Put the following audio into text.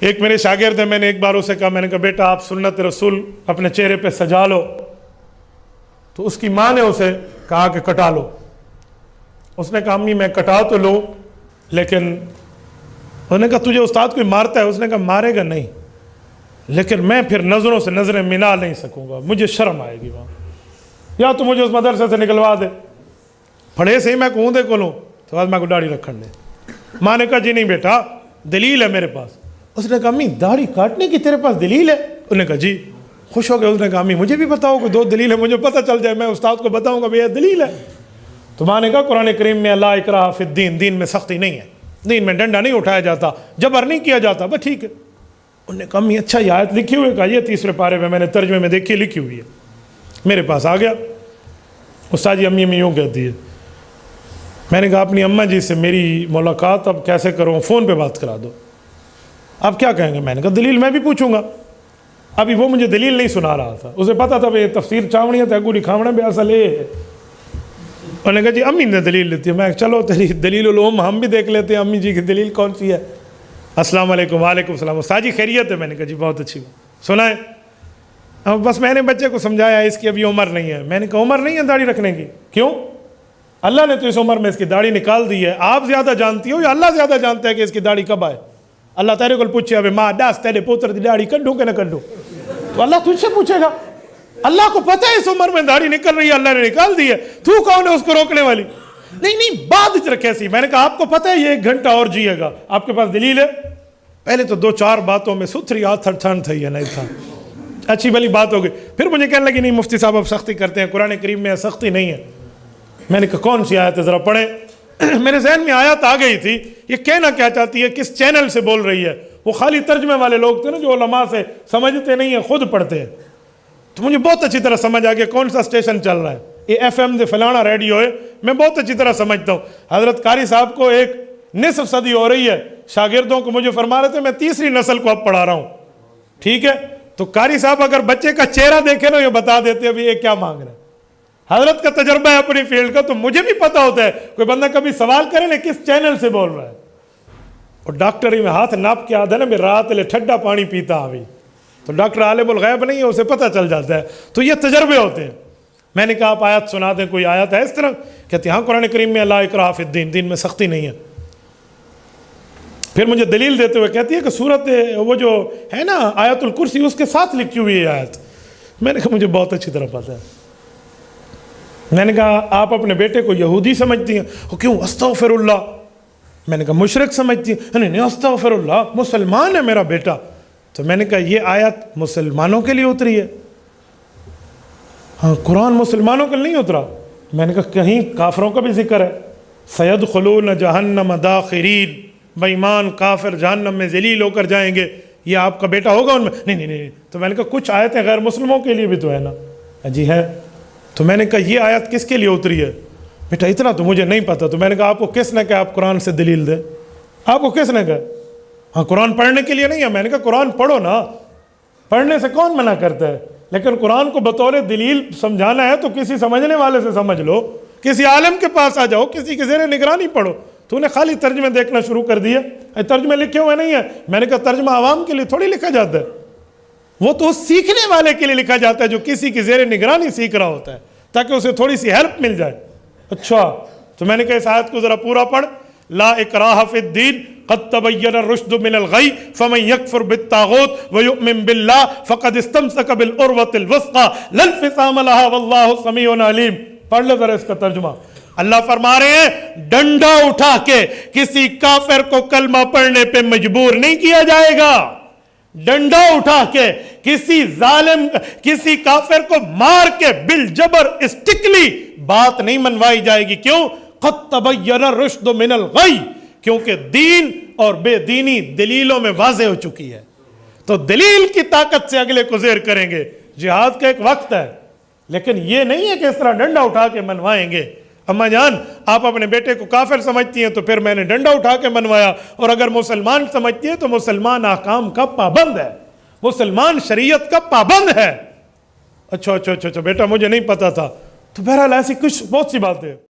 ایک میرے شاگرد ہیں، میں نے ایک بار اسے کہا، میں نے کہا بیٹا آپ سنت رسول اپنے چہرے پہ سجا لو، تو اس کی ماں نے اسے کہا کہ کٹا لو۔ اس نے کہا امی میں کٹا تو لوں، لیکن انہوں نے کہا تجھے استاد کوئی مارتا ہے؟ اس نے کہا مارے گا نہیں، لیکن میں پھر نظروں سے نظریں ملا نہیں سکوں گا، مجھے شرم آئے گی وہاں، یا تو مجھے اس مدرسے سے نکلوا دے، پڑھے سے ہی میں کہوں دے کو لوں تو بعد میں کو داڑھی رکھن دے۔ ماں نے کہا جی نہیں بیٹا دلیل ہے میرے پاس۔ اس نے کہا امی داڑھی کاٹنے کی تیرے پاس دلیل ہے؟ انہوں نے کہا جی۔ خوش ہو گئے، اس نے کہا امی مجھے بھی بتاؤ کوئی دو دلیل ہے، مجھے پتہ چل جائے، میں استاد کو بتاؤں گا بھی یہ دلیل ہے۔ تو ماں نے کہا قرآن کریم میں لا اکراہ فی الدین، دین میں سختی نہیں ہے، دین میں ڈنڈا نہیں اٹھایا جاتا، جبر نہیں کیا جاتا، بس ٹھیک ہے۔ انہوں نے کہا امی اچھا یہ آیت لکھی ہوئی ہے؟ کہا یہ تیسرے پارے میں نے ترجمے میں دیکھی لکھی ہوئی ہے۔ میرے پاس آ گیا، استاد جی امی یوں کہتی ہے۔ میں نے کہا اپنی اماں جی سے میری ملاقات اب کیسے کروں، فون پہ بات کرا دو۔ اب کیا کہیں گے؟ میں نے کہا دلیل میں بھی پوچھوں گا۔ ابھی وہ مجھے دلیل نہیں سنا رہا تھا، اسے پتا تھا یہ تفسیر چاوڑیاں تھا گوڑی کھاونا بھی اصل ہے۔ انہوں نے کہا جی امی نے دلیل لیتی ہے۔ میں چلو تیری دلیل العلوم ہم بھی دیکھ لیتے ہیں، امی جی کی دلیل کون سی ہے۔ السلام علیکم۔ وعلیکم السلام۔ استاد جی خیریت ہے؟ میں نے کہا جی بہت اچھی بات سنائیں۔ اب بس میں نے بچے کو سمجھایا اس کی ابھی عمر نہیں ہے۔ میں نے کہا عمر نہیں ہے داڑھی رکھنے کی؟ کیوں؟ اللہ نے تو اس عمر میں اس کی داڑھی نکال دی ہے، آپ زیادہ جانتی ہو یا اللہ زیادہ جانتا ہے کہ اس کی داڑھی کب آئے؟ اللہ تیرے کو پوچھے ابھی ماں داس تیرے پوتر دی داڑھی کڈوں کہ نہ کڈوں، تو اللہ تجھ سے پوچھے گا۔ اللہ کو پتہ ہے اس عمر میں داڑھی نکل رہی ہے، اللہ نے نکال دی ہے، تو کون ہے اس کو روکنے والی؟ نہیں بعد رکھے سی۔ میں نے کہا آپ کو پتہ ہے یہ 1 گھنٹہ اور جیے گا، آپ کے پاس دلیل ہے؟ پہلے تو 2-4 باتوں میں ستھری آتھر ٹھنڈ تھی یا نہیں تھا، اچھی بھلی بات ہو گئی۔ پھر مجھے کہنے لگی نہیں مفتی صاحب اب سختی کرتے ہیں، قرآن کریم میں سختی نہیں ہے۔ میں نے کہا کون سی آیت ہے ذرا پڑھیں۔ میرے ذہن میں آیت آ گئی تھی، یہ کہنا کیا چاہتی ہے، کس چینل سے بول رہی ہے۔ وہ خالی ترجمے والے لوگ تھے نا جو علماء سے سمجھتے نہیں ہیں، خود پڑھتے ہیں، تو مجھے بہت اچھی طرح سمجھ آ گیا کون سا اسٹیشن چل رہا ہے، یہ FM دے فلانا ریڈیو ہے، میں بہت اچھی طرح سمجھتا ہوں۔ حضرت قاری صاحب کو 1 صدی ہو رہی ہے، شاگردوں کو مجھے فرما رہے تھے میں 3ری نسل کو اب پڑھا رہا ہوں، ٹھیک ہے؟ تو قاری صاحب اگر بچے کا چہرہ دیکھے نا یہ بتا دیتے ابھی یہ کیا مانگ رہے ہیں۔ حضرت کا تجربہ ہے اپنی فیلڈ کا، تو مجھے بھی پتا ہوتا ہے کوئی بندہ کبھی سوال کرے نا کس چینل سے بول رہا ہے۔ اور ڈاکٹر ہی میں ہاتھ ناپ کے آدھا نا میں رات لے ٹھنڈا پانی پیتا ابھی، تو ڈاکٹر عالم الغیب نہیں ہے، اسے پتہ چل جاتا ہے، تو یہ تجربے ہوتے ہیں۔ میں نے کہا آپ آیت سنا دیں، کوئی آیت ہے اس طرح؟ کہتے ہاں قرآن کریم میں لا اکراہ فی الدین، دین میں سختی نہیں ہے۔ پھر مجھے دلیل دیتے ہوئے کہتی ہے کہ سورت وہ جو ہے نا آیت الکرسی اس کے ساتھ لکھی ہوئی ہے آیت۔ میں نے کہا مجھے بہت اچھی طرح پتہ ہے۔ میں نے کہا آپ اپنے بیٹے کو یہودی سمجھتی ہیں؟ وہ کیوں؟ استغفر اللہ۔ میں نے کہا مشرک سمجھتی ہیں؟ نہیں استغفر اللہ، مسلمان ہے میرا بیٹا۔ تو میں نے کہا یہ آیت مسلمانوں کے لیے اتری ہے؟ ہاں قرآن مسلمانوں کے لیے نہیں اترا۔ میں نے کہا کہیں کافروں کا بھی ذکر ہے، سیدخلون جہنم داخرین، بے ایمان کافر جہنم میں ذلیل ہو کر جائیں گے، یہ آپ کا بیٹا ہوگا ان میں؟ نہیں۔ تو میں نے کہا کچھ آیتیں غیر مسلموں کے لیے بھی تو ہے نا؟ جی ہے۔ تو میں نے کہا یہ آیت کس کے لیے اتری ہے؟ بیٹا اتنا تو مجھے نہیں پتا۔ تو میں نے کہا آپ کو کس نے کہا آپ قرآن سے دلیل دیں؟ آپ کو کس نے کہا؟ ہاں قرآن پڑھنے کے لیے نہیں ہے۔ میں نے کہا قرآن پڑھو نا، پڑھنے سے کون منع کرتا ہے، لیکن قرآن کو بطور دلیل سمجھانا ہے تو کسی سمجھنے والے سے سمجھ لو، کسی عالم کے پاس آ جاؤ، کسی کے زیر نگرانی پڑھو۔ تو نے خالی ترجمے دیکھنا شروع کر دیا، ترجمے لکھے ہوئے نہیں ہیں۔ میں نے کہا ترجمہ عوام کے لیے تھوڑی لکھا جاتا ہے، وہ تو سیکھنے والے کے لیے لکھا جاتا ہے جو کسی کی زیر نگرانی سیکھ رہا ہوتا ہے، تاکہ اسے تھوڑی سی ہیلپ مل جائے۔ اچھا تو میں نے کہا اس آیت کو ذرا پورا پڑھ، لا اکراہ فی الدین قد تبین الرشد من الغی فمن یکفر بالطاغوت ویؤمن باللہ فقد استمسک بالعروۃ الوثقی لا انفصام لہا واللہ سمیع علیم۔ پڑھ لے ذرا اس کا ترجمہ۔ اللہ فرما رہے ہیں ڈنڈا اٹھا کے کسی کافر کو کلمہ پڑھنے پہ مجبور نہیں کیا جائے گا، ڈنڈا اٹھا کے کسی ظالم کسی کافر کو مار کے بالجبر اسٹکلی بات نہیں منوائی جائے گی۔ کیوں؟ قد تبین الرشد من الغی، کیونکہ دین اور بے دینی دلیلوں میں واضح ہو چکی ہے، تو دلیل کی طاقت سے اگلے کو زیر کریں گے۔ جہاد کا ایک وقت ہے، لیکن یہ نہیں ہے کہ اس طرح ڈنڈا اٹھا کے منوائیں گے۔ اماں جان آپ اپنے بیٹے کو کافر سمجھتی ہیں تو پھر میں نے ڈنڈا اٹھا کے منوایا، اور اگر مسلمان سمجھتی ہیں تو مسلمان احکام کا پابند ہے، مسلمان شریعت کا پابند ہے۔ اچھا بیٹا مجھے نہیں پتا تھا۔ تو بہرحال ایسی کچھ بہت سی باتیں